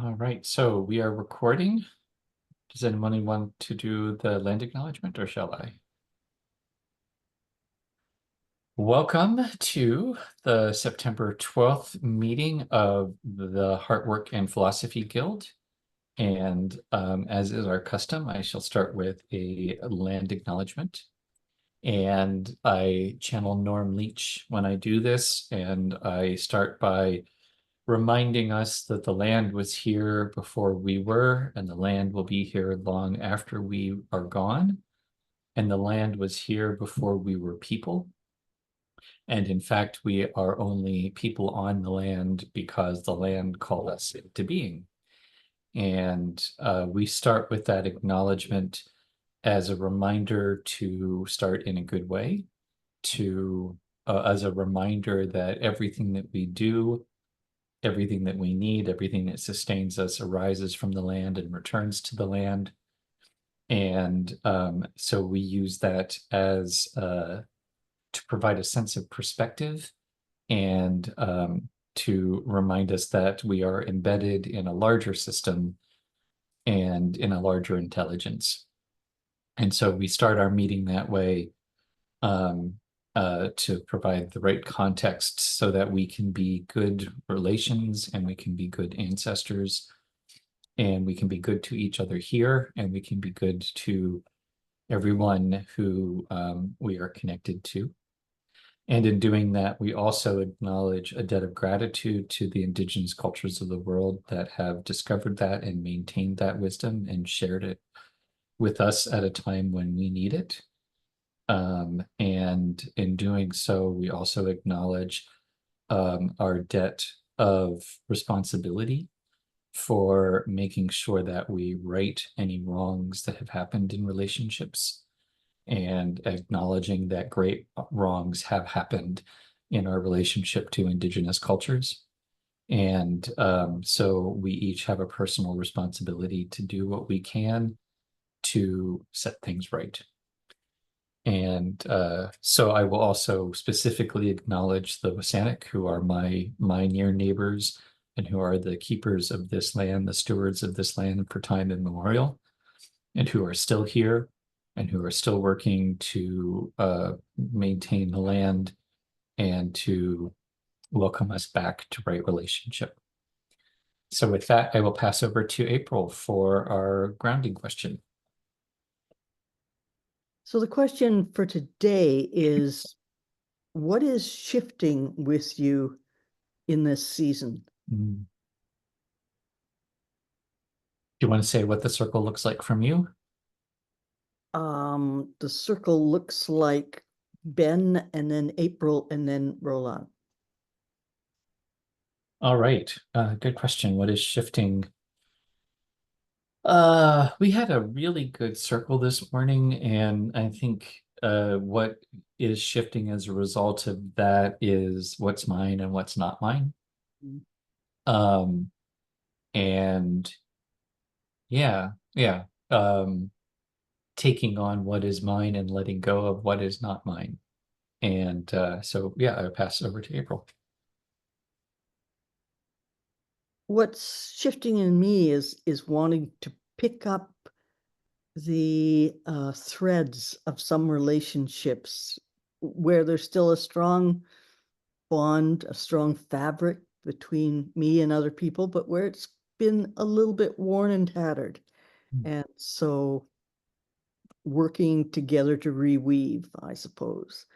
All right, so we are recording. Does anyone want to do the land acknowledgement, or shall I? Welcome to the September 12th meeting of the Heartwork and Philosophy Guild. And as is our custom, I shall start with a land acknowledgement. And I channel Norm Leach when I do this, and I start by reminding us that the land was here before we were, and the land will be here long after we are gone. And the land was here before we were people. And in fact, we are only people on the land because the land called us into being. And we start with that acknowledgement as a reminder to start in a good way, as a reminder that everything that we do, everything that we need, everything that sustains us arises from the land and returns to the land. And so we use that as to provide a sense of perspective and to remind us that we are embedded in a larger system and in a larger intelligence. And so we start our meeting that way to provide the right context so that we can be good relations and we can be good ancestors and we can be good to each other here and we can be good to everyone who we are connected to. And in doing that, we also acknowledge a debt of gratitude to the indigenous cultures of the world that have discovered that and maintained that wisdom and shared it with us at a time when we need it. And in doing so, we also acknowledge our debt of responsibility for making sure that we right any wrongs that have happened in relationships and acknowledging that great wrongs have happened in our relationship to indigenous cultures. And so we each have a personal responsibility to do what we can to set things right. And so I will also specifically acknowledge the Wasanic, who are my near neighbors and who are the keepers of this land, the stewards of this land for time immemorial, and who are still here and who are still working to maintain the land and to welcome us back to right relationship. So with that, I will pass over to April for our grounding question. So the question for today is, what is shifting with you in this season? Do you want to say what the circle looks like from you? The circle looks like Ben and then April and then Roland. All right, good question. What is shifting? We had a really good circle this morning, and I think what is shifting as a result of that is what's mine and what's not mine. Um, and yeah, taking on what is mine and letting go of what is not mine. And so, yeah, I'll pass it over to April. What's shifting in me is wanting to pick up the threads of some relationships where there's still a strong bond, a strong fabric between me and other people, but where it's been a little bit worn and tattered. And so working together to reweave, I suppose.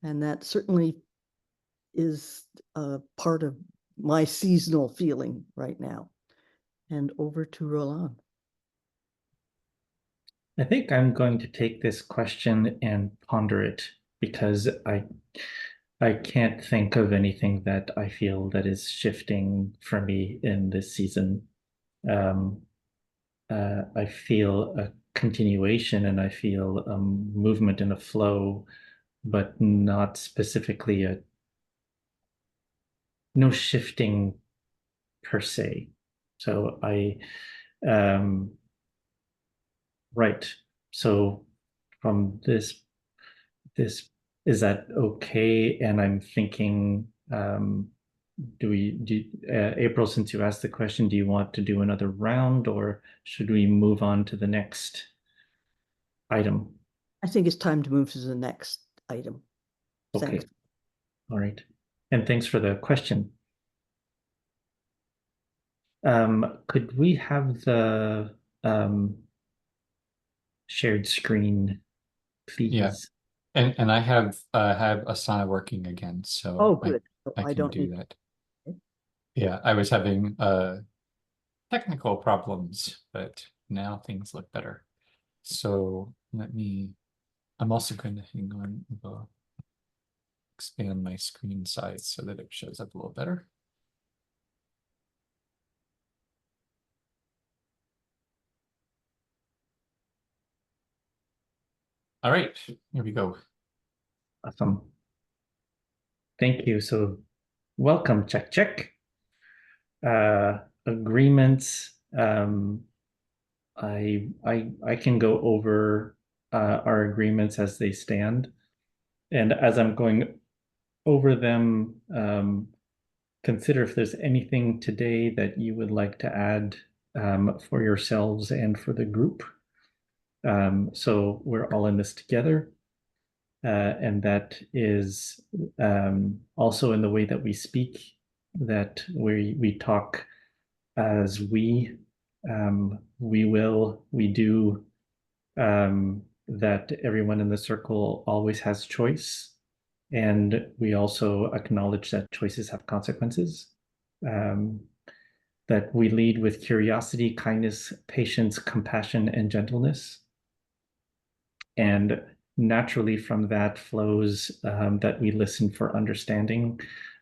And that certainly is a part of my seasonal feeling right now. And over to Roland. I think I'm going to take this question and ponder it because I can't think of anything that I feel that is shifting for me in this season. I feel a continuation and I feel a movement and a flow, but not specifically no shifting per se. So right. So from this, is that okay? And I'm thinking April, since you asked the question, do you want to do another round, or should we move on to the next item? I think it's time to move to the next item. Okay. Thanks. All right. And thanks for the question. Could we have the shared screen, Yeah. please? And I have Asana working again, so Oh, good. So I I can don't do need. that. Yeah, I was having technical problems, but now things look better. So I'm also going to hang on, expand my screen size so that it shows up a little better. All right, here we go. Awesome. Thank you. So welcome, check. Agreements. I can go over our agreements as they stand. And as I'm going over them, consider if there's anything today that you would like to add for yourselves and for the group. So we're all in this together. And that is also in the way that we speak, that we talk as we will, we do, that everyone in the circle always has choice. And we also acknowledge that choices have consequences. That we lead with curiosity, kindness, patience, compassion, and gentleness. And naturally from that flows that we listen for understanding,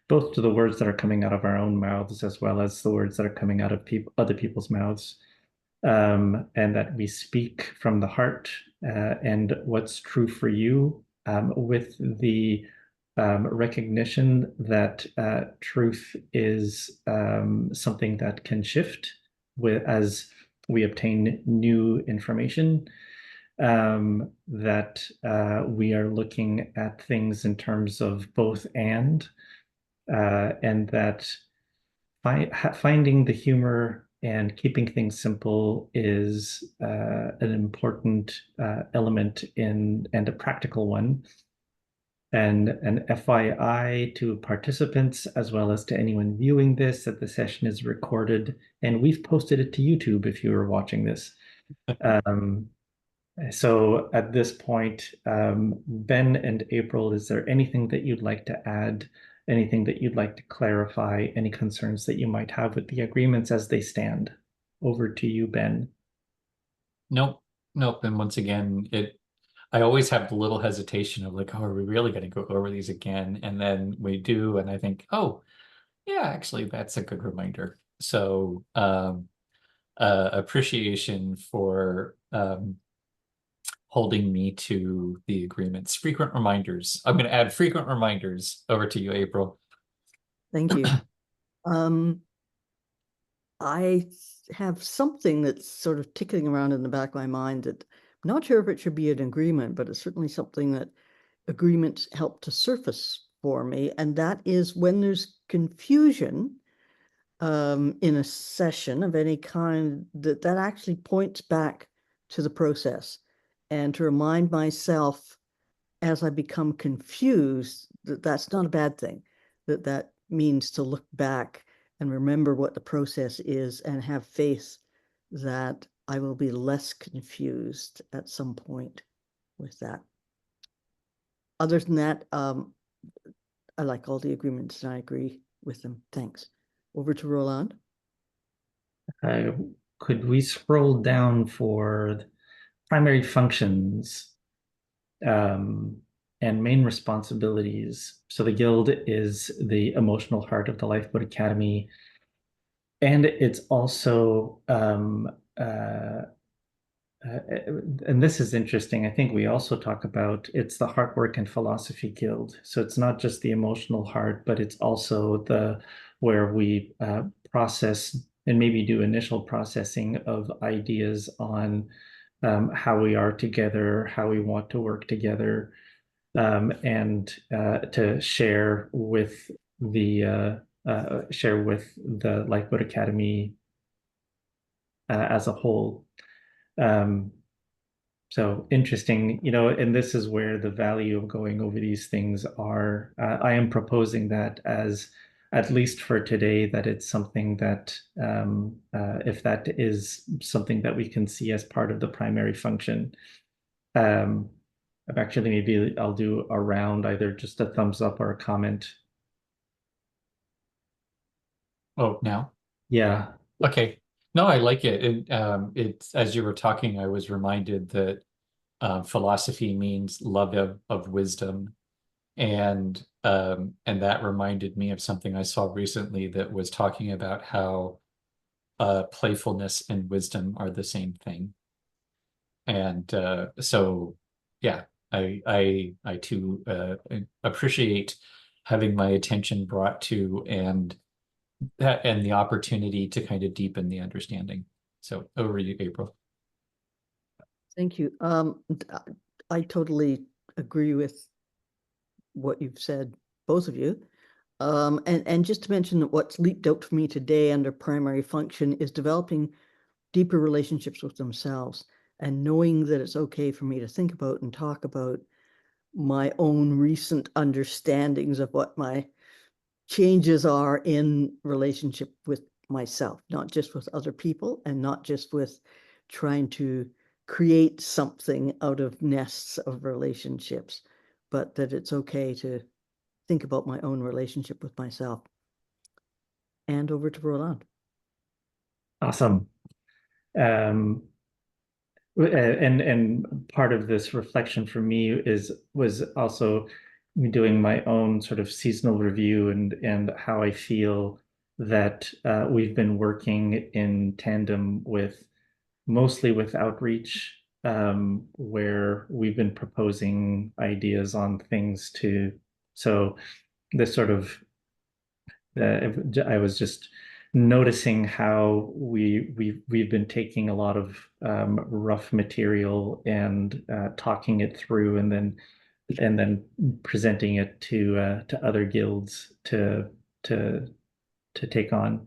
both to the words that are coming out of our own mouths as well as the words that are coming out of other people's mouths, and that we speak from the heart and what's true for you, with the recognition that truth is something that can shift as we obtain new information, that we are looking at things in terms of both and that finding the humor and keeping things simple is an important element and a practical one. And an FYI to participants, as well as to anyone viewing this, that the session is recorded and we've posted it to YouTube if you are watching this. So at this point, Ben and April, is there anything that you'd like to add? Anything that you'd like to clarify? Any concerns that you might have with the agreements as they stand? Over to you, Ben. Nope. And once again, I always have the little hesitation of like, oh, are we really going to go over these again? And then we do, and I think, oh, yeah, actually, that's a good reminder. So appreciation for holding me to the agreements. Frequent reminders. I'm going to add frequent reminders. Over to you, April. Thank you. I have something that's sort of ticking around in the back of my mind that I'm not sure if it should be an agreement, but it's certainly something that agreements help to surface for me. And that is when there's confusion in a session of any kind, that actually points back to the process, and to remind myself as I become confused that that's not a bad thing, that means to look back and remember what the process is and have faith that I will be less confused at some point with that. Other than that, I like all the agreements and I agree with them. Thanks. Over to Roland. Could we scroll down for primary functions and main responsibilities? So the Guild is the emotional heart of the Lifeboat Academy, and it's also and this is interesting. I think we also talk about it's the Heartwork and Philosophy Guild. So it's not just the emotional heart, but it's also where we process and maybe do initial processing of ideas on how we are together, how we want to work together, and to share with the share with the Lifeboat Academy as a whole. So interesting, and this is where the value of going over these things are. I am proposing that as, at least for today, that it's something that, if that is something that we can see as part of the primary function, actually maybe I'll do a round, either just a thumbs up or a comment. Oh, now? Yeah. Okay. No, I like it. It's, as you were talking, I was reminded that philosophy means love of wisdom. And that reminded me of something I saw recently that was talking about how playfulness and wisdom are the same thing. And so, yeah, I too appreciate having my attention brought to and the opportunity to kind of deepen the understanding. So over to you, April. Thank you. I totally agree with what you've said, both of you. And just to mention that what's leaped out for me today under primary function is developing deeper relationships with themselves and knowing that it's okay for me to think about and talk about my own recent understandings of what my changes are in relationship with myself, not just with other people and not just with trying to create something out of nests of relationships, but that it's okay to think about my own relationship with myself. And over to Roland. Awesome. Um, and part of this reflection for me was also doing my own sort of seasonal review and how I feel that we've been working in tandem with mostly with outreach, where we've been proposing ideas on things to, so this sort of I was just noticing how we've been taking a lot of rough material and talking it through, and then presenting it to other guilds to to take on.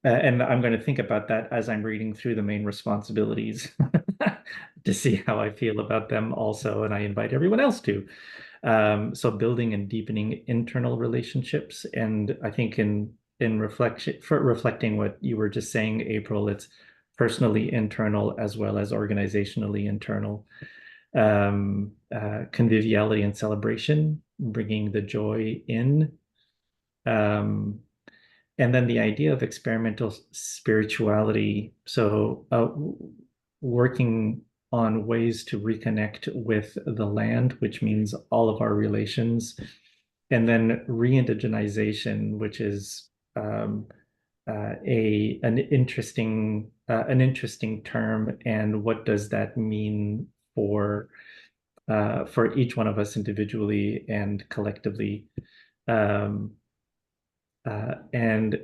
And I'm going to think about that as I'm reading through the main responsibilities to see how I feel about them also, and I invite everyone else to. So building and deepening internal relationships, and I think in reflection, for reflecting what you were just saying, April, it's personally internal as well as organizationally internal. Conviviality and celebration, bringing the joy in. And then the idea of experimental spirituality. So working on ways to reconnect with the land, which means all of our relations, and then re-indigenization, which is an interesting term, and what does that mean for each one of us individually and collectively. And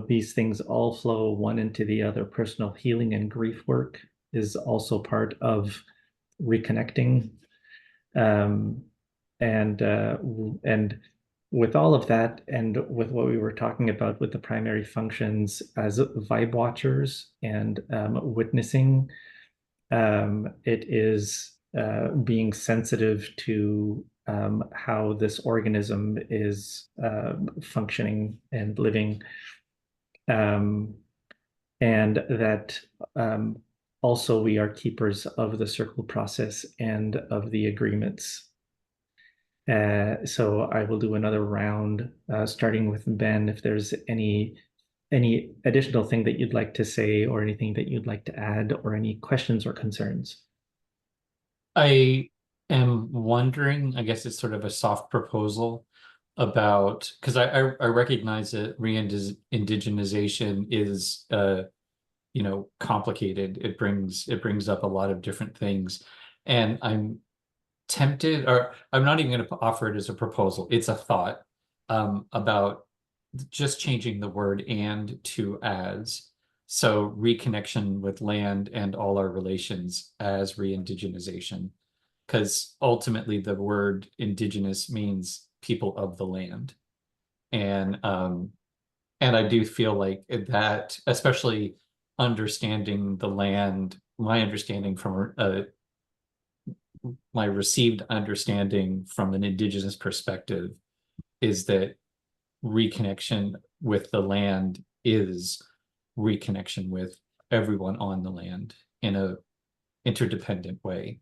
these things all flow one into the other. Personal healing and grief work is also part of reconnecting. And with all of that, and with what we were talking about with the primary functions as vibe watchers and witnessing, it is being sensitive to how this organism is functioning and living, and that also we are keepers of the circle process and of the agreements. So I will do another round, starting with Ben, if there's any additional thing that you'd like to say, or anything that you'd like to add, or any questions or concerns. I am wondering, I guess it's sort of a soft proposal about, because I recognize that re-indigenization is complicated. It brings up a lot of different things. And I'm tempted, or I'm not even going to offer it as a proposal. It's a thought about just changing the word "and" to "as." So reconnection with land and all our relations as re-indigenization. Because ultimately the word indigenous means people of the land. And I do feel like that, especially understanding the land, my understanding from my received understanding from an indigenous perspective is that reconnection with the land is reconnection with everyone on the land in a interdependent way.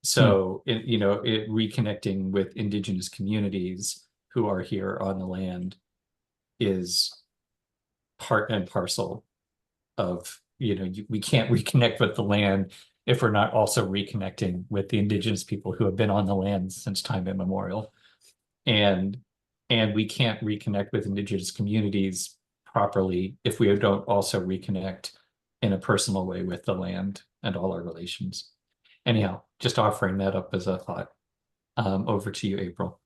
So, reconnecting with indigenous communities who are here on the land is part and parcel of, we can't reconnect with the land if we're not also reconnecting with the indigenous people who have been on the land since time immemorial. And we can't reconnect with indigenous communities properly if we don't also reconnect in a personal way with the land and all our relations. Anyhow, just offering that up as a thought. Over to you, April.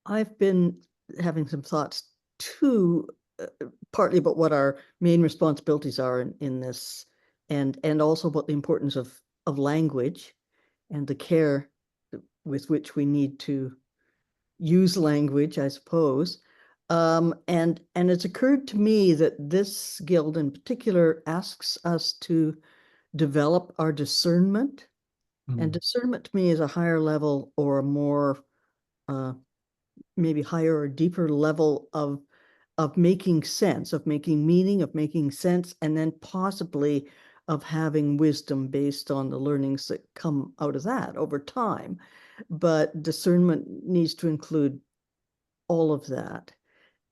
I've been having some thoughts too, partly about what our main responsibilities are in this, and also about the importance of language and the care with which we need to use language, I suppose. And it's occurred to me that this guild in particular asks us to develop our discernment. And discernment to me is a higher level or a more maybe higher or deeper level of making sense, of making meaning, of making sense, and then possibly of having wisdom based on the learnings that come out of that over time. But discernment needs to include all of that.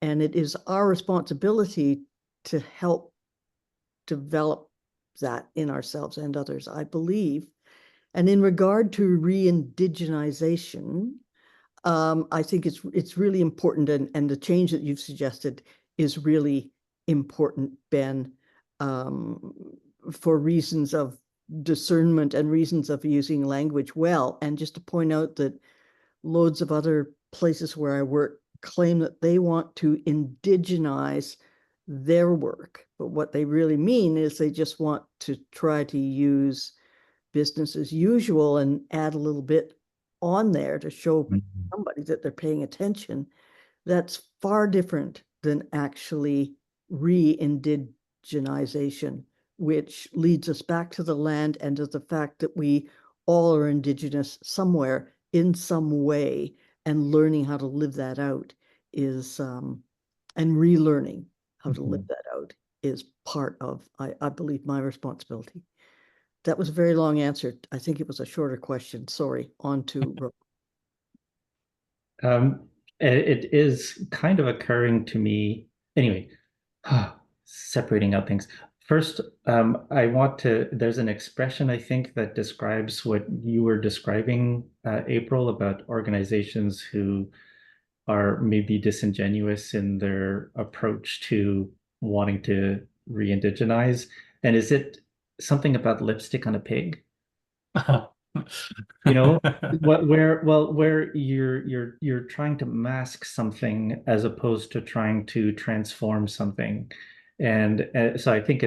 And it is our responsibility to help develop that in ourselves and others, I believe. And in regard to re-indigenization, I think it's really important, and the change that you've suggested is really important, Ben, for reasons of discernment and reasons of using language well. And just to point out that loads of other places where I work claim that they want to indigenize their work, but what they really mean is they just want to try to use business as usual and add a little bit on there to show somebody that they're paying attention. That's far different than actually re-indigenization, which leads us back to the land and to the fact that we all are indigenous somewhere in some way, and learning how to live that out is and relearning how to live that out is part of, I believe, my responsibility. That was a very long answer. I think it was a shorter question. Sorry. On to It is kind of occurring to me. Anyway, separating out things. First, there's an expression I think that describes what you were describing, April, about organizations who are maybe disingenuous in their approach to wanting to re-indigenize. And is it something about lipstick on a pig? You know, where you're trying to mask something as opposed to trying to transform something. And so I think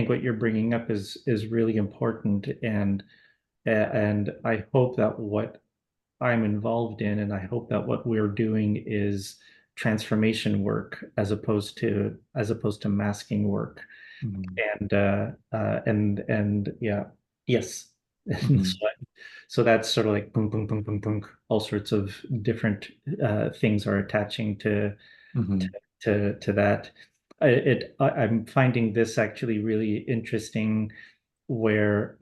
what you're bringing up is really important, and I hope that what I'm involved in, and I hope that what we're doing is transformation work as opposed to masking work. And yeah, yes. So that's sort of like boom, boom, boom, boom, boom. All sorts of different things are attaching to that. I'm finding this actually really interesting, where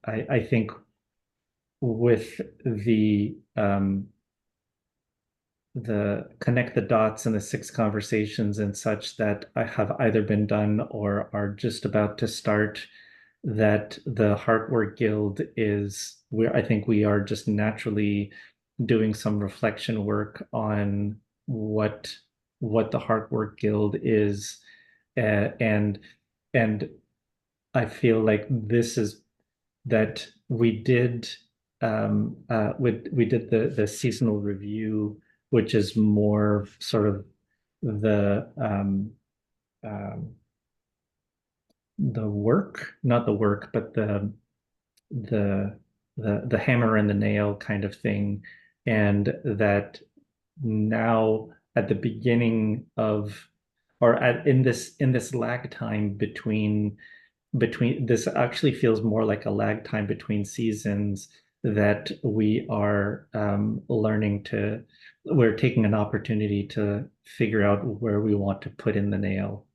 I think with the connect the dots and the 6 conversations and such that I have either been done or are just about to start, that the Heartwork Guild is where I think we are just naturally doing some reflection work on what the Heartwork Guild is, and I feel like this is that we did the seasonal review, which is more sort of the the work, not the work, but the the hammer and the nail kind of thing, and that now at the beginning of or at in this lag time between this actually feels more like a lag time between seasons that we are learning to we're taking an opportunity to figure out where we want to put in the nail.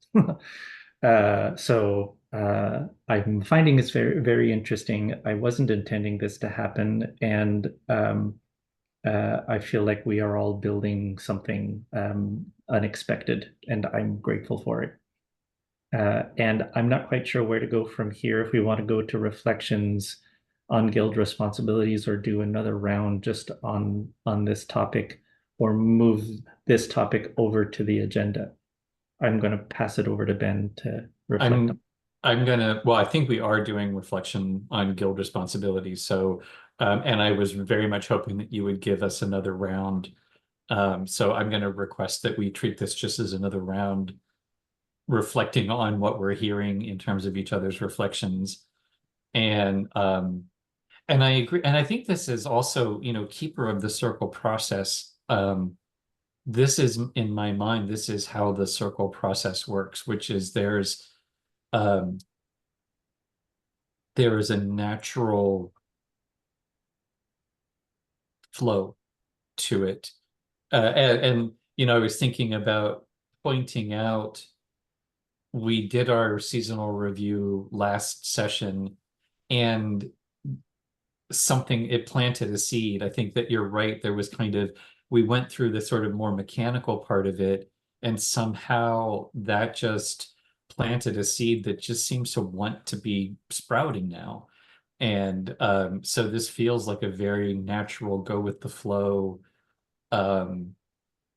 So I'm finding this very, very interesting. I wasn't intending this to happen, and I feel like we are all building something unexpected, and I'm grateful for it. And I'm not quite sure where to go from here, if we want to go to reflections on guild responsibilities or do another round just on this topic, or move this topic over to the agenda. I'm going to pass it over to Ben to reflect on. Well, I think we are doing reflection on guild responsibilities. So, and I was very much hoping that you would give us another round. So I'm going to request that we treat this just as another round, reflecting on what we're hearing in terms of each other's reflections. And I agree. And I think this is also, keeper of the circle process. This is, in my mind, this is how the circle process works, which is um, there is a natural flow to it. I was thinking about pointing out, we did our seasonal review last session, and it planted a seed. I think that you're right. There was we went through the sort of more mechanical part of it, and somehow that just planted a seed that just seems to want to be sprouting now. And so this feels like a very natural, go with the flow, um,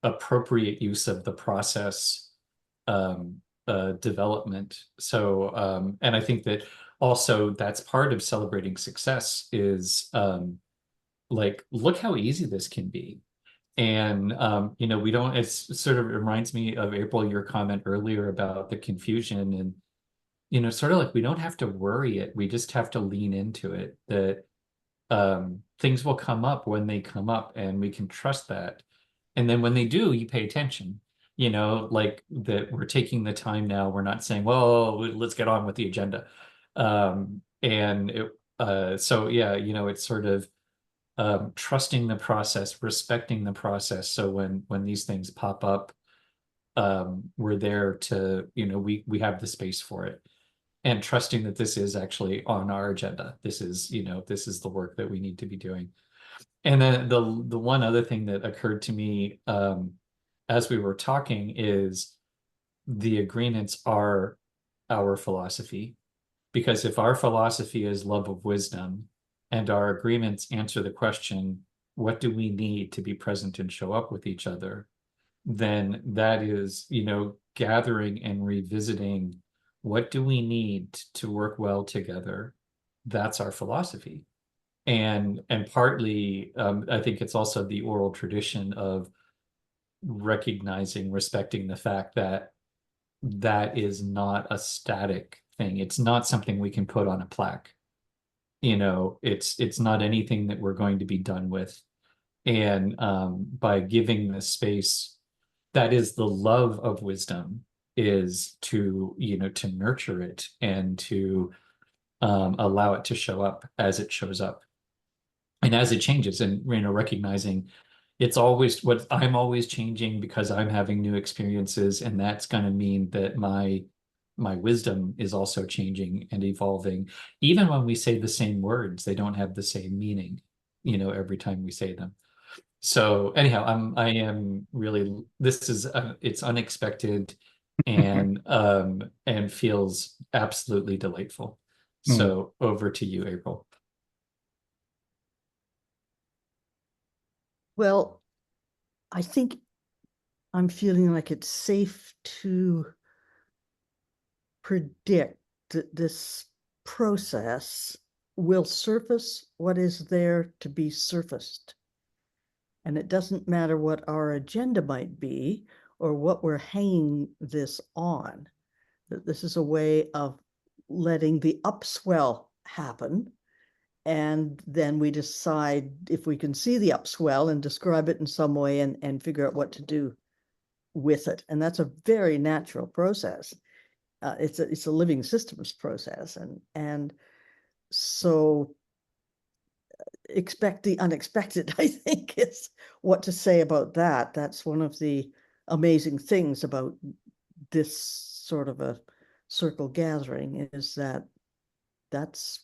appropriate use of the process, development. So, and I think that also that's part of celebrating success is like, look how easy this can be. And we don't, it's sort of reminds me of, April, your comment earlier about the confusion, and sort of like, we don't have to worry it. We just have to lean into it, that things will come up when they come up, and we can trust that. And then when they do, you pay attention, like that we're taking the time now. We're not saying, well, let's get on with the agenda. So yeah, it's sort of trusting the process, respecting the process. So when these things pop up, we're there to, we have the space for it, and trusting that this is actually on our agenda. This is the work that we need to be doing. And then the one other thing that occurred to me as we were talking is, the agreements are our philosophy. Because if our philosophy is love of wisdom, and our agreements answer the question, what do we need to be present and show up with each other? Then that is, gathering and revisiting, what do we need to work well together? That's our philosophy. And partly, I think it's also the oral tradition of recognizing, respecting the fact that that is not a static thing. It's not something we can put on a plaque. It's not anything that we're going to be done with. And by giving the space, that is the love of wisdom, is to, to nurture it, and to allow it to show up as it shows up, and as it changes, and recognizing it's always what I'm always changing, because I'm having new experiences, and that's going to mean that my wisdom is also changing and evolving. Even when we say the same words, they don't have the same meaning, every time we say them. So anyhow, I am really, this is it's unexpected, and feels absolutely delightful. So over to you, April. Well, I think I'm feeling like it's safe to predict that this process will surface what is there to be surfaced. And it doesn't matter what our agenda might be or what we're hanging this on, that this is a way of letting the upswell happen And then we decide if we can see the upswell and describe it in some way and figure out what to do with it. And that's a very natural process. It's a living systems process. And so expect the unexpected, I think, is what to say about that. That's one of the amazing things about this sort of a circle gathering, is that that's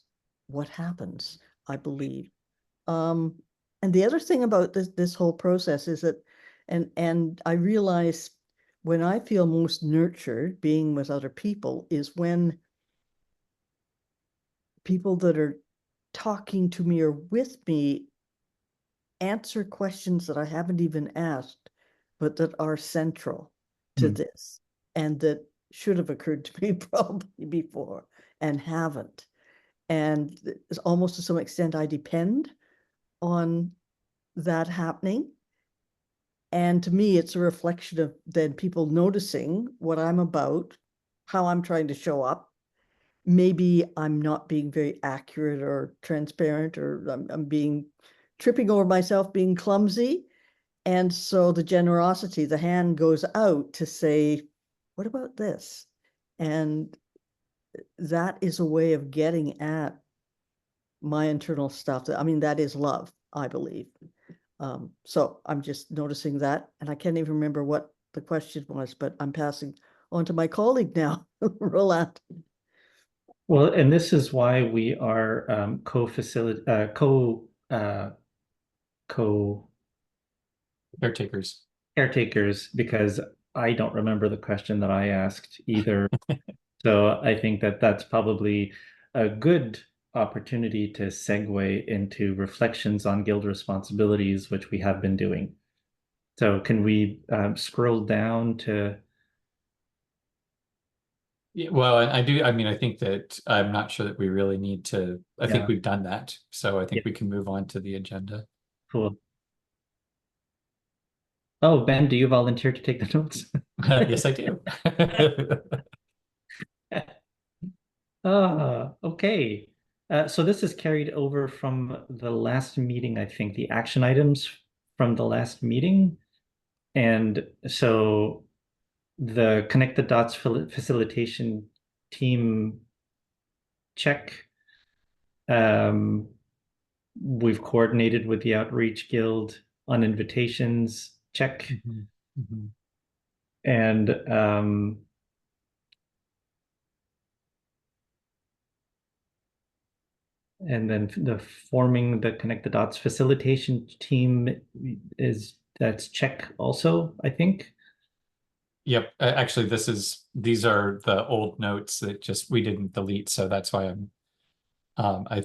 what happens, I believe. And the other thing about this whole process is that, and I realize when I feel most nurtured being with other people is when people that are talking to me or with me answer questions that I haven't even asked, but that are central to this and that should have occurred to me probably before and haven't. And it's almost to some extent I depend on that happening. And to me, it's a reflection of then people noticing what I'm about, how I'm trying to show up. Maybe I'm not being very accurate or transparent, or I'm being tripping over myself, being clumsy. And so the generosity, the hand goes out to say, what about this? And that is a way of getting at my internal stuff. I mean, that is love, I believe. So I'm just noticing that, and I can't even remember what the question was, but I'm passing on to my colleague now, Roland. Well, and this is why we are co-facility co Caretakers. caretakers, because I don't remember the question that I asked either. So I think that that's probably a good opportunity to segue into reflections on guild responsibilities, which we have been doing. So can we scroll down to? Yeah, well, and I mean, I think that I'm not sure that we really need to, I think Yeah, we've done that. So I yeah, think we can move on to the agenda. cool. Oh, Ben, do you volunteer to take the notes? Yes, I do. Okay. So this is carried over from the last meeting, I think, the action items from the last meeting. And so the Connect the Dots facilitation team check. We've coordinated with the Outreach Guild on invitations check. Mhm, mhm. And and then the forming the Connect the Dots facilitation team that's check also, I think. Yep. Actually, these are the old notes that just we didn't delete, so that's why I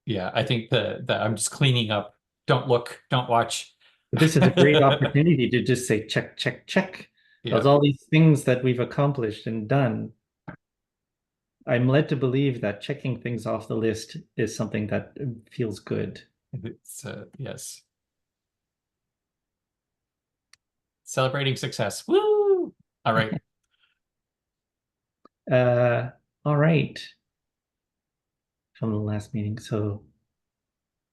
yeah, I think that I'm just cleaning up. Don't look, don't watch. This is a great opportunity to just say check, check, check. There's Yeah, all these things that we've accomplished and done. I'm led to believe that checking things off the list is something that feels good. it's yes. Celebrating success. Woo! All right. Uh, all right. From the last meeting. So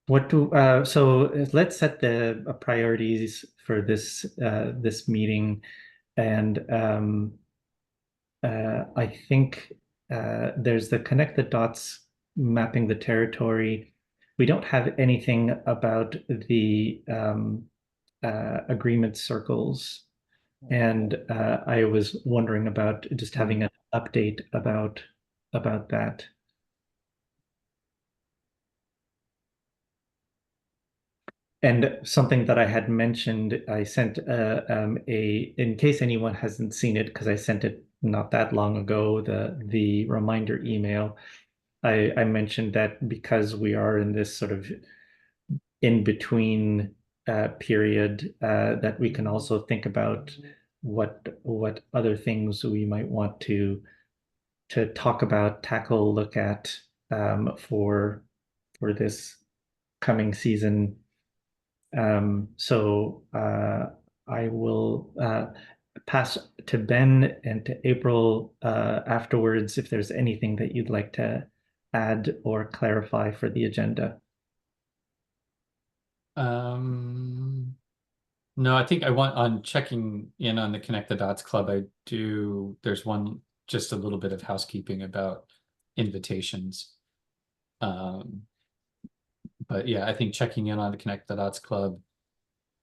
let's set the priorities for this meeting. And I think there's the connect the dots, mapping the territory. We don't have anything about the agreement circles. And I was wondering about just having an update about that. And something that I had mentioned, I sent in case anyone hasn't seen it, because I sent it not that long ago, the reminder email. I mentioned that because we are in this sort of in between period, that we can also think about what other things we might want to talk about, tackle, look at for this coming season. So I will pass to Ben and to April afterwards if there's anything that you'd like to add or clarify for the agenda? No, I think I want on checking in on the Connect the Dots Club. There's one, just a little bit of housekeeping about invitations. But yeah, I think checking in on the Connect the Dots Club,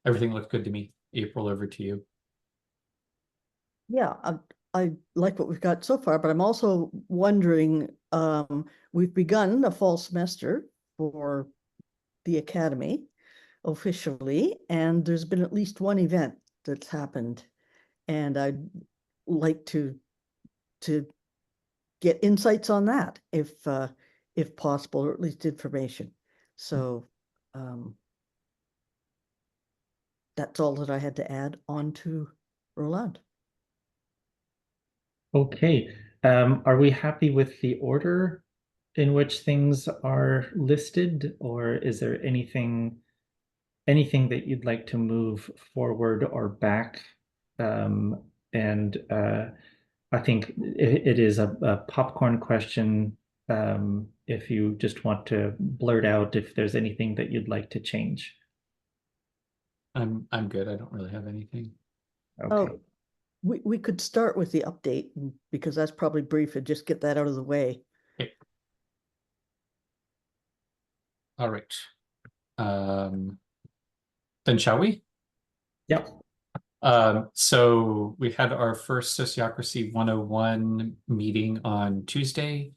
everything looked good to me. April, over to you. Yeah, I like what we've got so far, but I'm also wondering, we've begun a fall semester for the academy officially, and there's been at least one event that's happened, and I'd like to get insights on that if possible, or at least information. So that's all that I had to add on to Roland. Okay. Are we happy with the order in which things are listed, or is there anything that you'd like to move forward or back? And I think it is a popcorn question. If you just want to blurt out if there's anything that you'd like to change. I'm good. I don't really have anything. Okay. Oh, we could start with the update because that's probably brief and just get that out of the way. Okay. All right. Then shall we? Yep. So we had our first Sociocracy 101 meeting on Tuesday.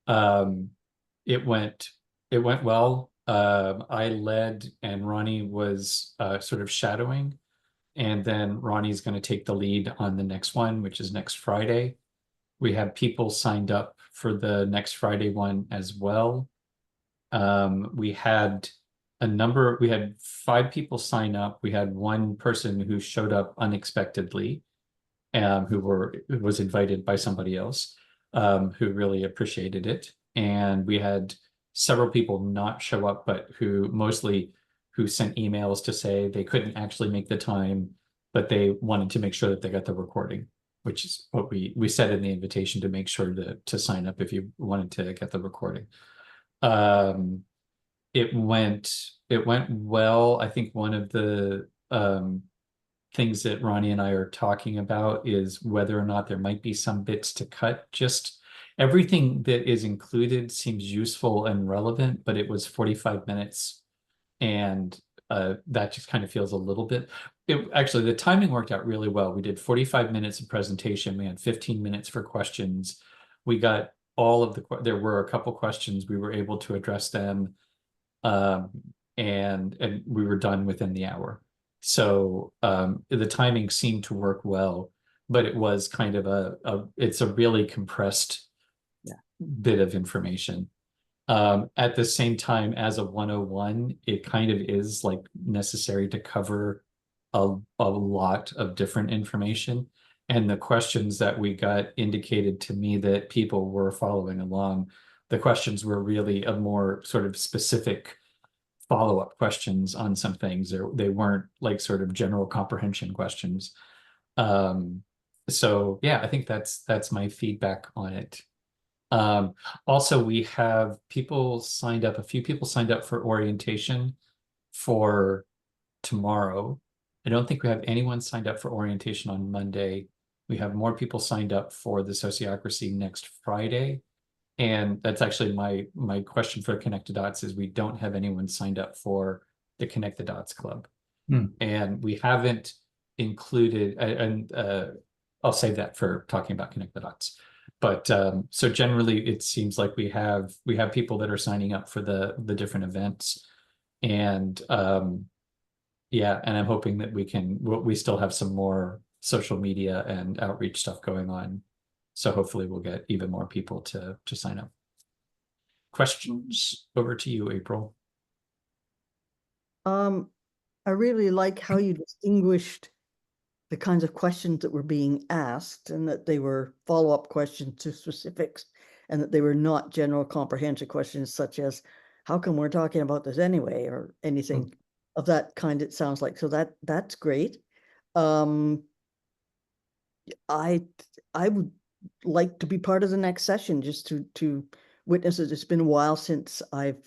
Um, it went it went well. I led and Ronnie was sort of shadowing, and then Ronnie's going to take the lead on the next one, which is next Friday. We have people signed up for the next Friday one as well. We had we had 5 people sign up. We had one person who showed up unexpectedly, who was invited by somebody else, who really appreciated it. And we had several people not show up, but who sent emails to say they couldn't actually make the time, but they wanted to make sure that they got the recording, which is what we said in the invitation, to make sure to sign up if you wanted to get the recording. Um, it went well. I think one of the things that Ronnie and I are talking about is whether or not there might be some bits to cut. Just everything that is included seems useful and relevant, but it was 45 minutes, and that just kind of feels a little bit. Actually, the timing worked out really well. We did 45 minutes of presentation. We had 15 minutes for questions. We got there were a couple questions. We were able to address them, um, and we were done within the hour. So the timing seemed to work well, but it was kind of it's a really compressed bit of information. At the same time, as a 101, it kind of is like necessary to cover a lot of different information. And the questions that we got indicated to me that people were following along. The questions were really a more sort of specific follow-up questions on some things. They weren't like sort of general comprehension questions. So yeah, I think that's my feedback on it. Also, we have a few people signed up for orientation for tomorrow. I don't think we have anyone signed up for orientation on Monday. We have more people signed up for the sociocracy next Friday. And that's actually my question for Connect the Dots is we don't have anyone signed up for the Connect the Dots Club. And we haven't included, and I'll save that for talking about Connect the Dots. But so generally it seems like we have people that are signing up for the different events. And yeah, and I'm hoping that we still have some more social media and outreach stuff going on. So hopefully we'll get even more people to sign up. Questions? Over to you, April. I really like how you distinguished the kinds of questions that were being asked and that they were follow-up questions to specifics and that they were not general comprehension questions such as, how come we're talking about this anyway, or anything of that kind, it sounds like. So that's great. I would like to be part of the next session just to witness it. It's been a while since I've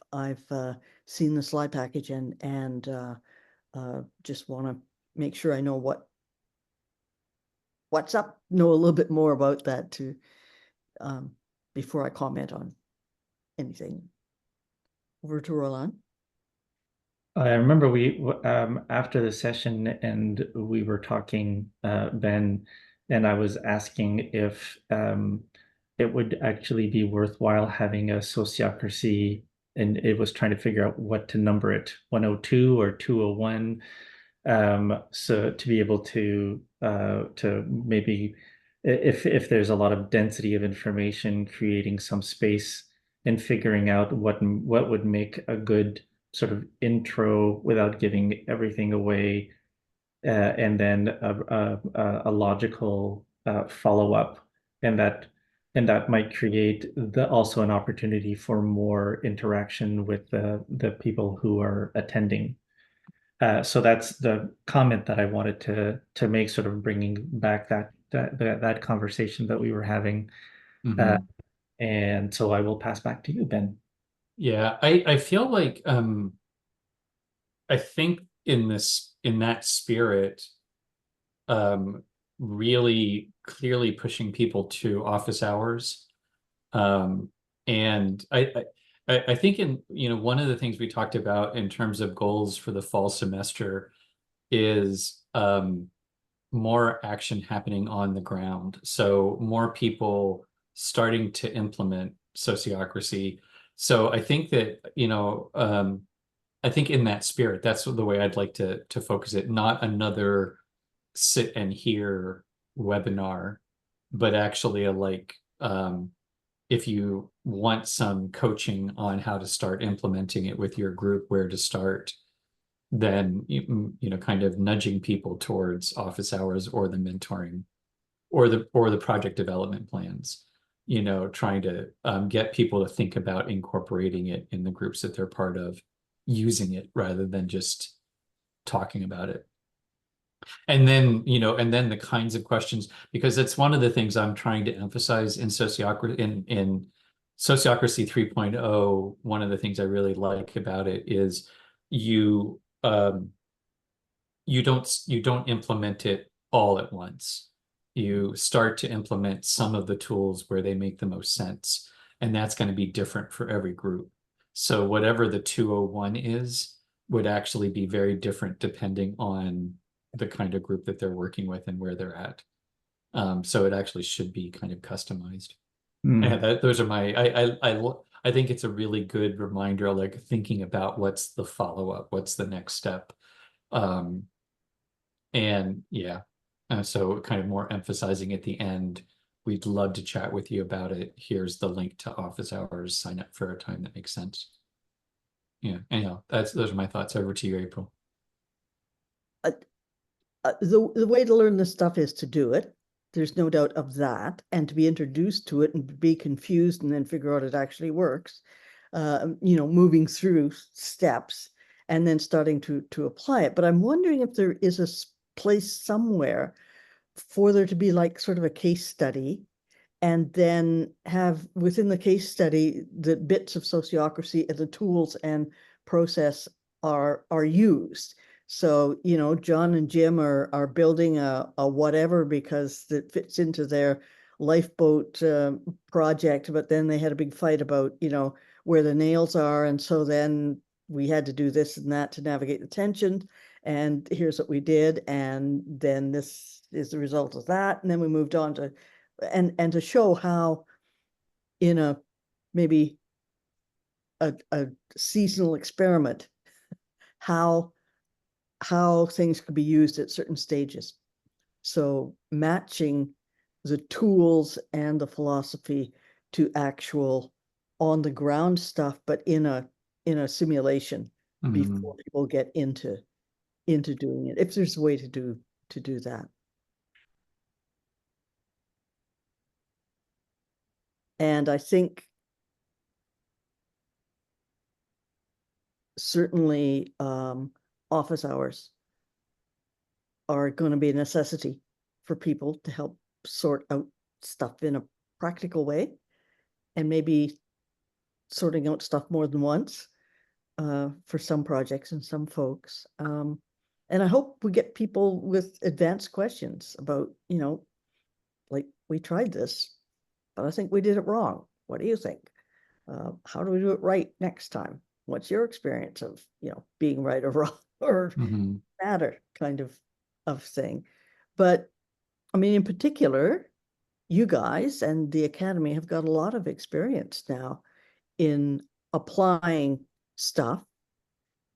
seen the slide package, and just want to make sure I know what's up, know a little bit more about that to before I comment on anything. Over to Roland. I remember we after the session and we were talking, Ben, and I was asking if it would actually be worthwhile having a sociocracy, and it was trying to figure out what to number it, 102 or 201, so to be able to maybe if there's a lot of density of information, creating some space and figuring out what would make a good sort of intro without giving everything away, and then a logical follow-up, and that might create also an opportunity for more interaction with the people who are attending. So that's the comment that I wanted to make, sort of bringing back that conversation that we were having. Mhm. And so I will pass back to you, Ben. Yeah, I feel like I think in that spirit, um, really clearly pushing people to office hours. Um, and I think one of the things we talked about in terms of goals for the fall semester is more action happening on the ground. So more people starting to implement sociocracy. So I think that, I think in that spirit, that's the way I'd like to focus it, not another sit and hear webinar, but actually if you want some coaching on how to start implementing it with your group, where to start, then kind of nudging people towards office hours or the mentoring or the project development plans, trying to get people to think about incorporating it in the groups that they're part of, using it rather than just talking about it. And then the kinds of questions, because that's one of the things I'm trying to emphasize in Sociocracy 3.0. One of the things I really like about it is you you don't implement it all at once. You start to implement some of the tools where they make the most sense, and that's going to be different for every group. So whatever the 201 is would actually be very different depending on the kind of group that they're working with and where they're at. So it actually should be kind of customized. And those are I think it's a really good reminder, like thinking about what's the follow-up, what's the next step. Um, and yeah, so kind of more emphasizing at the end, we'd love to chat with you about it. Here's the link to office hours. Sign up for a time that makes sense. Yeah, anyhow, those are my thoughts. Over to you, April. The way to learn this stuff is to do it. There's no doubt of that, and to be introduced to it and be confused and then figure out it actually works. Moving through steps and then starting to apply it. But I'm wondering if there is a place somewhere for there to be like sort of a case study, and then have within the case study the bits of sociocracy and the tools and process are used. So, John and Jim are building a whatever because it fits into their lifeboat project, but then they had a big fight about, where the nails are. And so then we had to do this and that to navigate the tension. And here's what we did. And then this is the result of that. And then we moved on to, and to show how in a maybe a seasonal experiment, how things could be used at certain stages. So matching the tools and the philosophy to actual on the ground stuff, but in a simulation before people get into doing it, if there's a way to do that. And I think certainly office hours are going to be a necessity for people to help sort out stuff in a practical way. And maybe sorting out stuff more than once for some projects and some folks. And I hope we get people with advanced questions about, like, we tried this, but I think we did it wrong. What do you think? How do we do it right next time? What's your experience of, being right or wrong or matter kind of thing? But I mean, in particular, you guys and the Academy have got a lot of experience now in applying stuff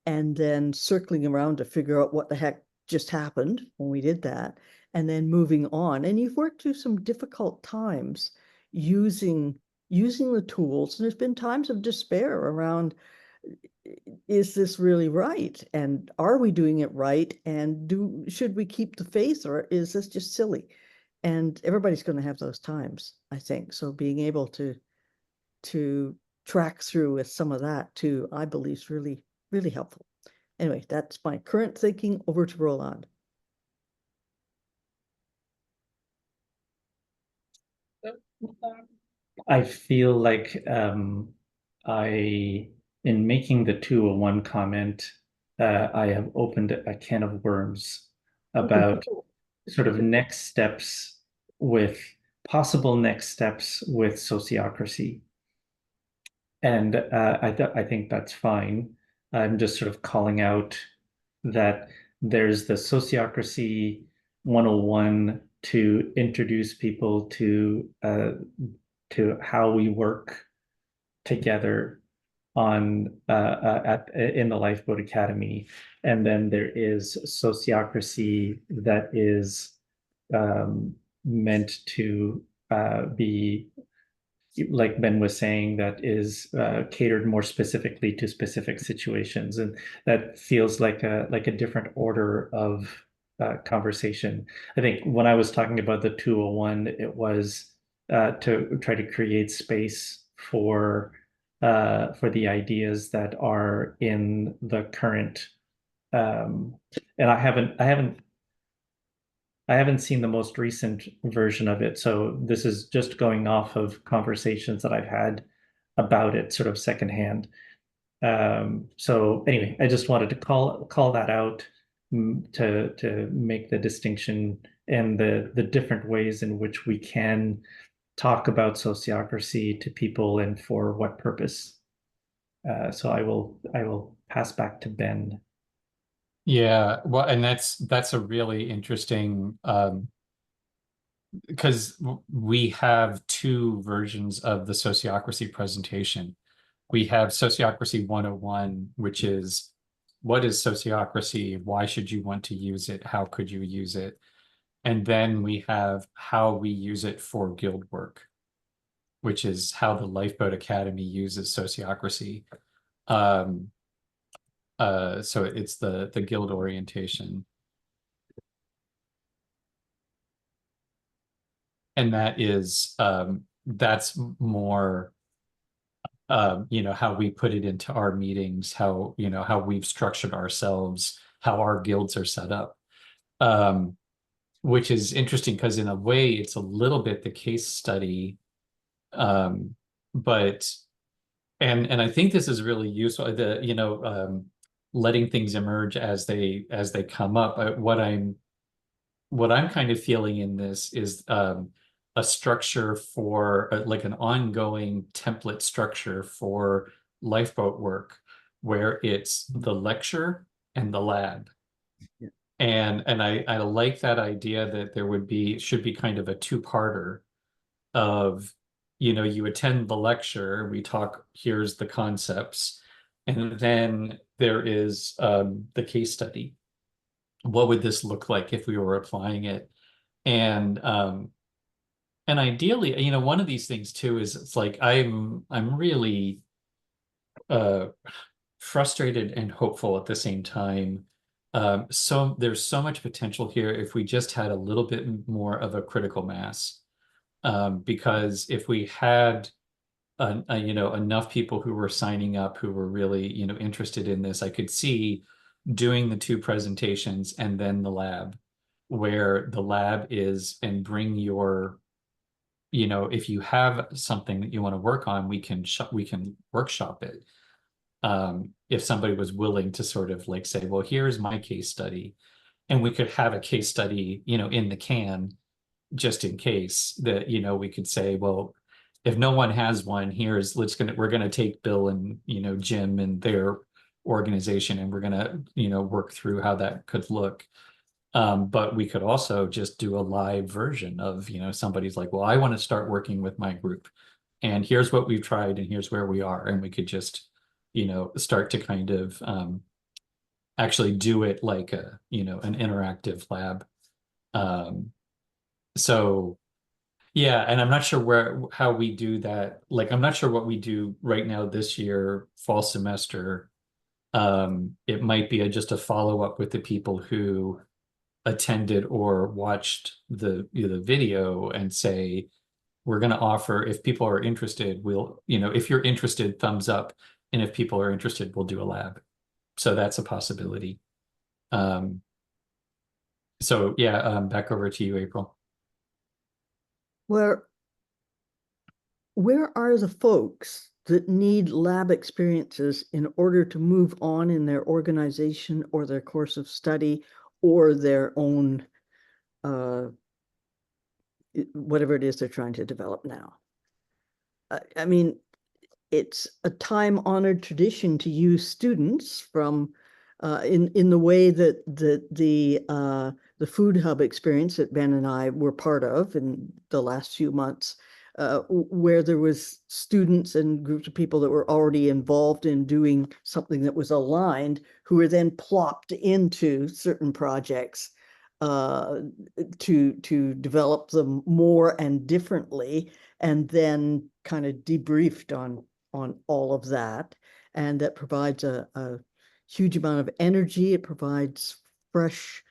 and then circling around to figure out what the heck just happened when we did that, and then moving on. And you've worked through some difficult times using the tools, and there's been times of despair around, is this really right? And are we doing it right? And should we keep the faith, or is this just silly? And everybody's going to have those times, I think. So being able to track through with some of that too, I believe is really, really helpful. Anyway, that's my current thinking. Over to Roland. I feel like in making the 201 comment, I have opened a can of worms about sort of possible next steps with sociocracy. And I think that's fine. I'm just sort of calling out that there's the sociocracy 101 to introduce people to how we work together in the Lifeboat Academy, and then there is sociocracy that is meant to be, like Ben was saying, that is catered more specifically to specific situations, and that feels like a different order of conversation. I think when I was talking about the 201, it was to try to create space for the ideas that are in the current. And I haven't seen the most recent version of it, so this is just going off of conversations that I've had about it, sort of secondhand. So anyway, I just wanted to call that out, to make the distinction and the different ways in which we can talk about sociocracy to people and for what purpose. So I will pass back to Ben. Yeah, well, and that's a really interesting because we have two versions of the sociocracy presentation. We have Sociocracy 101, which is what is sociocracy? Why should you want to use it? How could you use it? And then we have how we use it for guild work, which is how the Lifeboat Academy uses sociocracy. So it's the guild orientation. And that's more how we put it into our meetings, how we've structured ourselves, how our guilds are set up. Which is interesting because in a way it's a little bit the case study. But and I think this is really useful, letting things emerge as they come up. What I'm kind of feeling in this is a structure for like an ongoing template structure for lifeboat work, where it's the lecture and the lab. Yeah. And I like that idea that should be kind of a two-parter of, you attend the lecture, we talk, here's the concepts, and then there is the case study. What would this look like if we were applying it? And ideally, one of these things too is it's like I'm really uh frustrated and hopeful at the same time. So there's so much potential here if we just had a little bit more of a critical mass. Because if we had enough people who were signing up who were really interested in this, I could see doing the two presentations and then the lab, where the lab is and bring your you know, if you have something that you want to work on, we can workshop it. If somebody was willing to sort of like say, well, here's my case study, and we could have a case study, you know, in the can just in case that, you know, we could say, well, if no one has one, we're gonna take Bill and, you know, Jim and their organization, and we're gonna, you know, work through how that could look. But we could also just do a live version of, you know, somebody's like, well, I want to start working with my group, and here's what we've tried, and here's where we are. And we could just, you know, start to kind of actually do it like a, you know, an interactive lab. Um, so yeah, and I'm not sure how we do that. Like, I'm not sure what we do right now this year, fall semester. It might be just a follow-up with the people who attended or watched the video and say, we're going to offer, if people are interested, we'll, you know, if you're interested, thumbs up. And if people are interested, we'll do a lab. So that's a possibility. Um, so yeah, back over to you, April. Where are the folks that need lab experiences in order to move on in their organization or their course of study or their own whatever it is they're trying to develop now? I mean, it's a time-honored tradition to use students from in the way that the food hub experience that Ben and I were part of in the last few months, where there was students and groups of people that were already involved in doing something that was aligned, who were then plopped into certain projects to develop them more and differently, and then kind of debriefed on all of that. And that provides a huge amount of energy. It provides fresh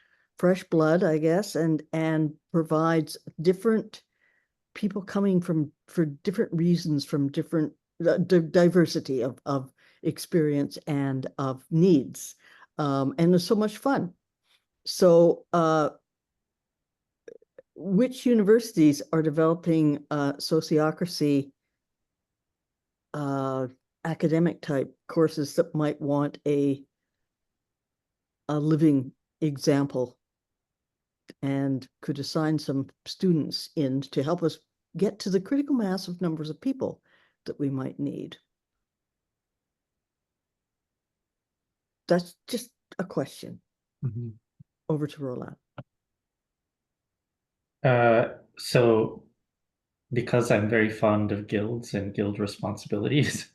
blood, I guess, and provides different people coming from for different reasons, from different diversity of experience and of needs. And it's so much fun. So which universities are developing sociocracy academic type courses that might want a living example and could assign some students in to help us get to the critical mass of numbers of people that we might need? That's just a question. Mm-hmm. Over to Roland. So because I'm very fond of guilds and guild responsibilities,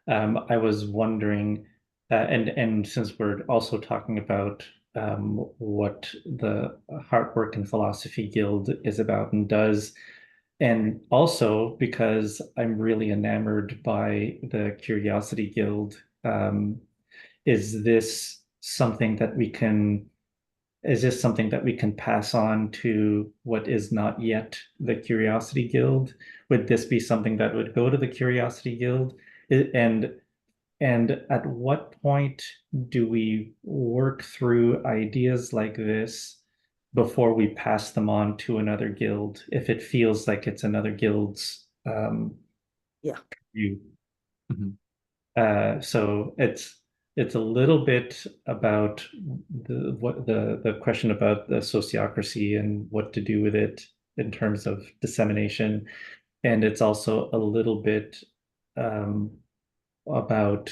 I was wondering, and since we're also talking about what the Heartwork and Philosophy Guild is about and does, and also because I'm really enamored by the Curiosity Guild, is this something that we can is this something that we can pass on to what is not yet the Curiosity Guild? Would this be something that would go to the Curiosity Guild? And at what point do we work through ideas like this before we pass them on to another guild if it feels like it's another guild's Yeah. view? Mm-hmm. So it's a little bit about the question about the sociocracy and what to do with it in terms of dissemination, and it's also a little bit about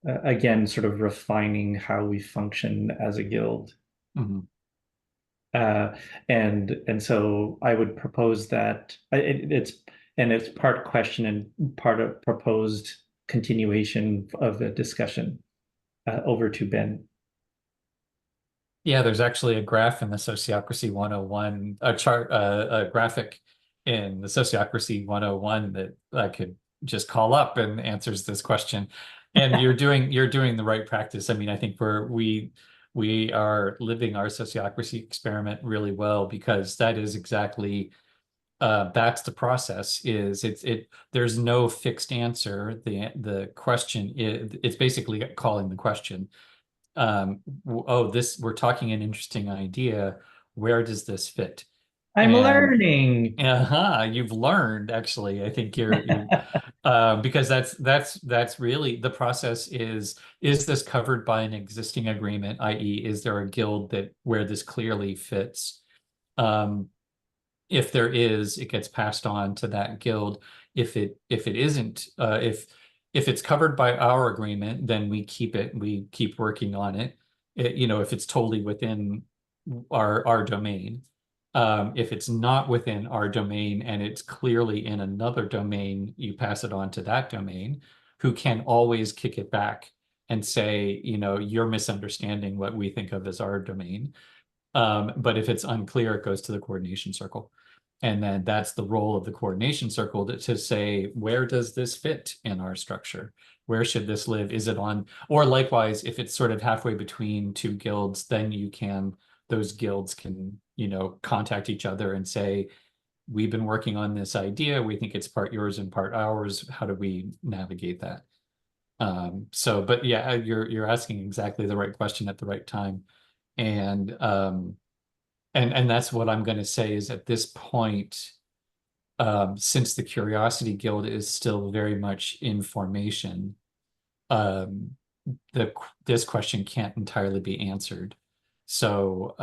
again sort of refining how we function as a guild. Mm-hmm. Uh, and so I would propose that it's part question and part of proposed continuation of the discussion. Over to Ben. Yeah, there's actually a graph in the Sociocracy 101, a chart, a graphic in the Sociocracy 101 that I could just call up and answers this question. And you're doing the right practice. I mean, I think we are living our sociocracy experiment really well, because that is exactly that's the process. There's no fixed answer. The question is, it's basically calling the question. Oh, we're talking an interesting idea. Where does this fit? I'm learning. You've learned, actually. I think you because that's really the process is this covered by an existing agreement, i.e., is there a guild that where this clearly fits? Um, if there is, it gets passed on to that guild. If it isn't, if it's covered by our agreement, then we keep it. We keep working on it. If it's totally within our domain. If it's not within our domain and it's clearly in another domain, you pass it on to that domain, who can always kick it back and say, you're misunderstanding what we think of as our domain. But if it's unclear, it goes to the coordination circle. And then that's the role of the coordination circle to say, where does this fit in our structure? Where should this live? Is it on, or likewise, if it's sort of halfway between two guilds, then those guilds can, contact each other and say, we've been working on this idea. We think it's part yours and part ours. How do we navigate that? But yeah, you're asking exactly the right question at the right time. And that's what I'm going to say is at this point, since the Curiosity Guild is still very much in formation, um, this question can't entirely be answered. So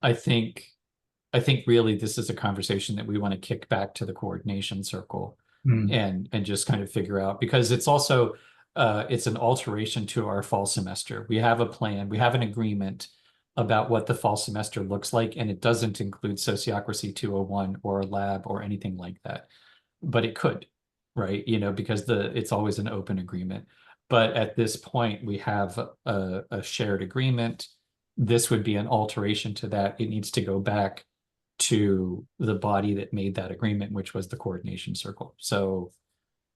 I think really this is a conversation that we want to kick back to the coordination circle and just kind of figure out, because it's also it's an alteration to our fall semester. We have a plan, we have an agreement about what the fall semester looks like, and it doesn't include Sociocracy 201 or a lab or anything like that. But it could, right? Because it's always an open agreement. But at this point, we have a shared agreement. This would be an alteration to that. It needs to go back to the body that made that agreement, which was the coordination circle. So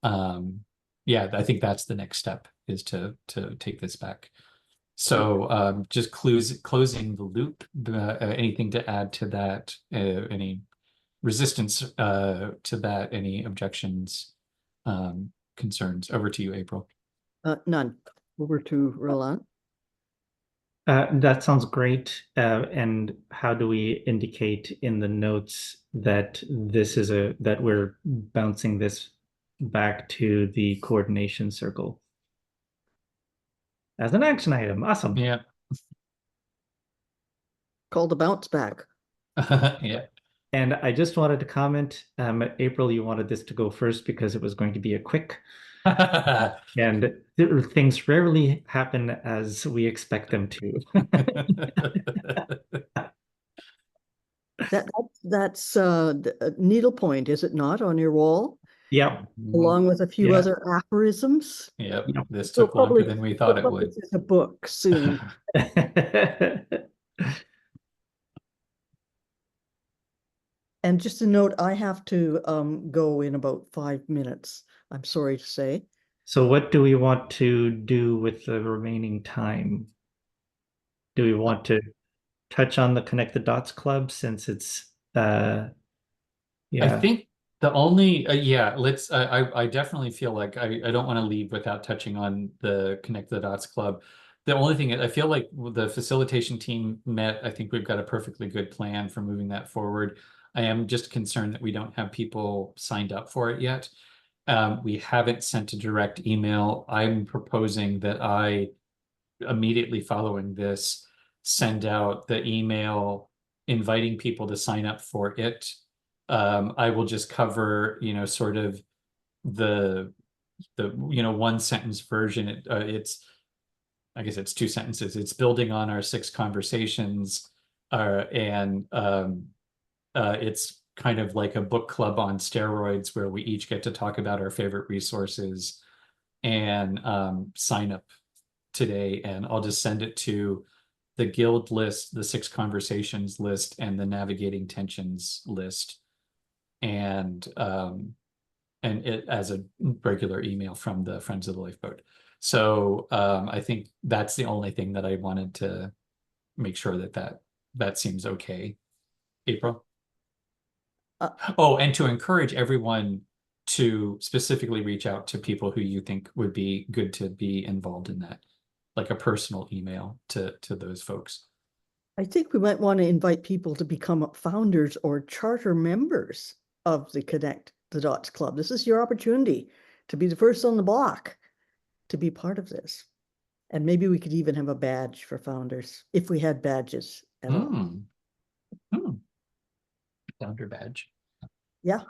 yeah, I think that's the next step, is to take this back. So just closing the loop. Anything to add to that? Any resistance to that? Any objections, concerns? Over to you, April. None. Over to Roland. That sounds great. And how do we indicate in the notes that that we're bouncing this back to the coordination circle as an action item? Awesome. Yeah. Call the bounce back. Yeah. And I just wanted to comment, April, you wanted this to go first because it was going to be a quick, and things rarely happen as we expect them to. That's needlepoint, is it not, on your wall? Yep. Along with a few Yeah. other aphorisms. Yep. This We'll took longer probably than we thought it would. publish a book soon. And just a note, I have to go in about 5 minutes. I'm sorry to say. So what do we want to do with the remaining time? Do we want to touch on the Connect the Dots Club since it's I yeah. think the only let's I definitely feel like I don't want to leave without touching on the Connect the Dots Club. The only thing I feel like the facilitation team met, I think we've got a perfectly good plan for moving that forward. I am just concerned that we don't have people signed up for it yet. We haven't sent a direct email. I'm proposing that I, immediately following this, send out the email inviting people to sign up for it. I will just cover, sort of the one sentence version. I guess it's 2 sentences. It's building on our 6 conversations, and it's kind of like a book club on steroids where we each get to talk about our favorite resources and sign up today. And I'll just send it to the guild list, the 6 conversations list, and the navigating tensions list, and it as a regular email from the Friends of the Lifeboat. So I think that's the only thing that I wanted to make sure that seems okay. April? Oh, and to encourage everyone to specifically reach out to people who you think would be good to be involved in that, like a personal email to those folks. I think we might want to invite people to become founders or charter members of the Connect the Dots Club. This is your opportunity to be the first on the block to be part of this. And maybe we could even have a badge for founders if we had badges at all. Founder badge. Yeah.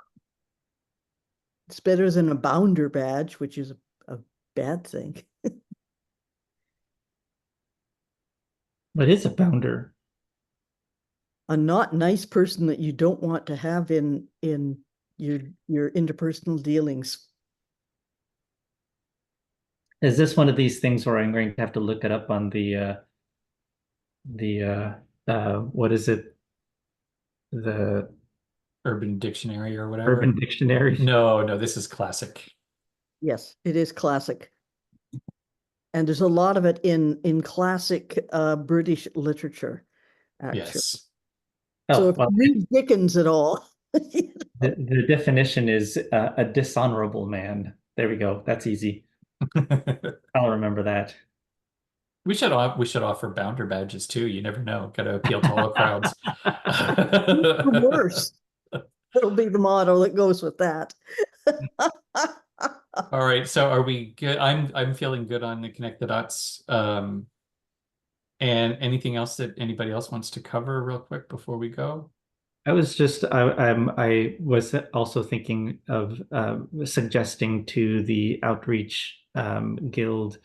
It's better than a bounder badge, which is a bad thing. What is a bounder? A not nice person that you don't want to have in your interpersonal dealings. Is this one of these things where I'm going to have to look it up on what is it? The Urban Dictionary or whatever. Urban Dictionary? No, this is classic. Yes, it is classic. And there's a lot of it in classic British literature, actually. Yes. So Oh, if well, you read Dickens at all, the definition is a dishonorable man. There we go. That's easy. I'll remember that. We should offer bounder badges too. You never know. Got to appeal to all crowds. the worst. It'll be the motto that goes with that. All right. So are we good? I'm feeling good on the Connect the Dots. And anything else that anybody else wants to cover real quick before we go? I was also thinking of suggesting to the outreach guild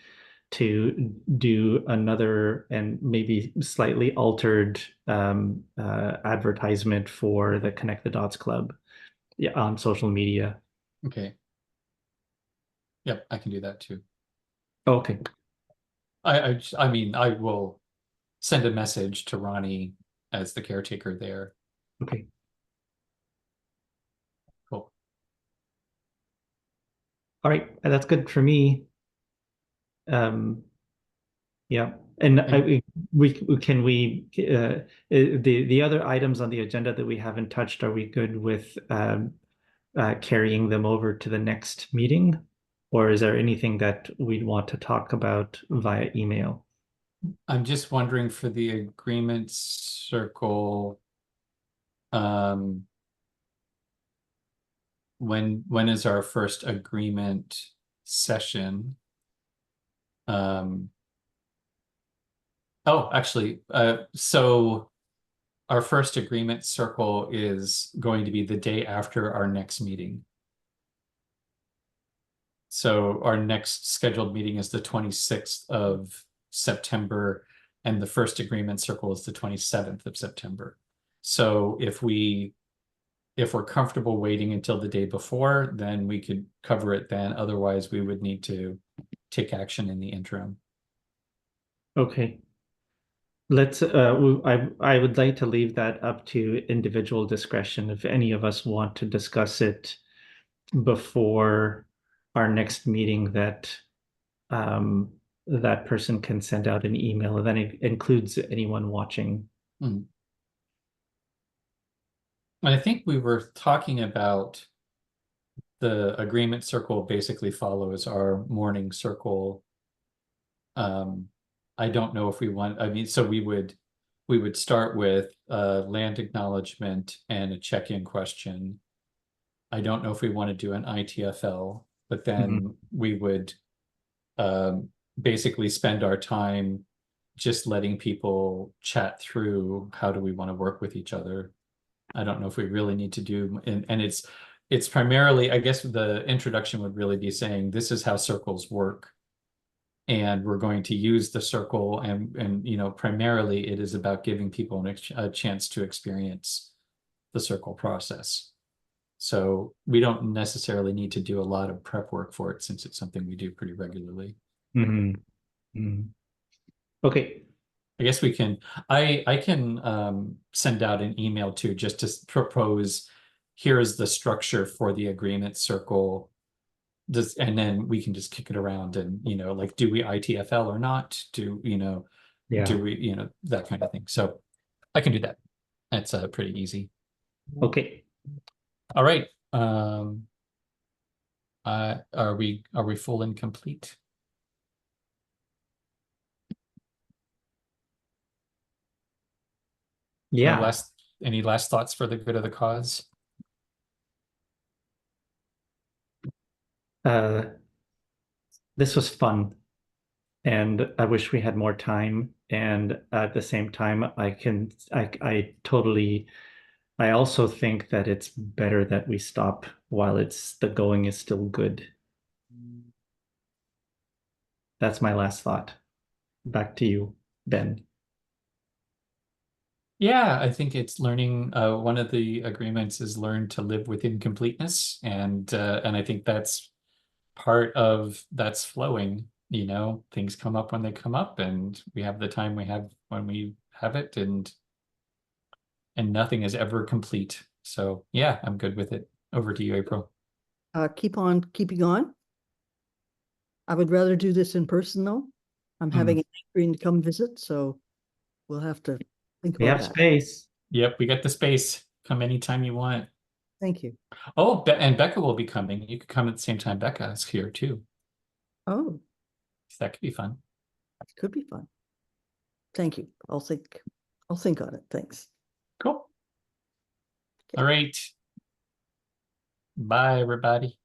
to do another and maybe slightly altered advertisement for the Connect the Dots Club, yeah, on social media. Okay. Yep, I can do that too. Okay. I mean, I will send a message to Ronnie as the caretaker there. Okay. Cool. All right. That's good for me. Yeah. And the other items on the agenda that we haven't touched, are we good with carrying them over to the next meeting? Or is there anything that we'd want to talk about via email? I'm just wondering for the agreement circle, when is our first agreement session? Oh, actually, so our first agreement circle is going to be the day after our next meeting. So our next scheduled meeting is the 26th of September, and the first agreement circle is the 27th of September. So if we're comfortable waiting until the day before, then we could cover it then. Otherwise, we would need to take action in the interim. Okay. Let's I would like to leave that up to individual discretion. If any of us want to discuss it before our next meeting, that that person can send out an email, and then it includes anyone watching. And I think we were talking about the agreement circle basically follows our morning circle. I don't know if we want, I mean, so we would start with land acknowledgement and a check-in question. I don't know if we want to do an ITFL, but then we would basically spend our time just letting people chat through how do we want to work with each other. I don't know if we really need to do, and it's primarily, I guess the introduction would really be saying this is how circles work. And we're going to use the circle, and primarily it is about giving people a chance to experience the circle process. So we don't necessarily need to do a lot of prep work for it since it's something we do pretty regularly. Okay. I guess we can, I can send out an email too, just to propose, here's the structure for the agreement circle. And then we can just kick it around and, like, do we ITFL or not? Do we, that kind of thing. So I can do that. That's pretty easy. Okay. All right. Are we full and complete? Yeah. Any last thoughts for the good of the cause? This was fun, and I wish we had more time. And at the same time, I totally, I also think that it's better that we stop while the going is still good. That's my last thought. Back to you, Ben. Yeah, I think it's learning. One of the agreements is learn to live with incompleteness, and I think that's flowing. You know, things come up when they come up, and we have the time we have when we have it, and nothing is ever complete. So yeah, I'm good with it. Over to you, April. Keep on keeping on. I would rather do this in person though. I'm having an screen to come visit, so we'll have to think We about have that. space. Yep, we got the space. Come anytime you want. Thank you. Oh, and Becca will be coming. You could come at the same time Becca is here too. Oh, So that could be fun. could be fun. Thank you. I'll think on it. Thanks. Cool. All right. Bye, everybody.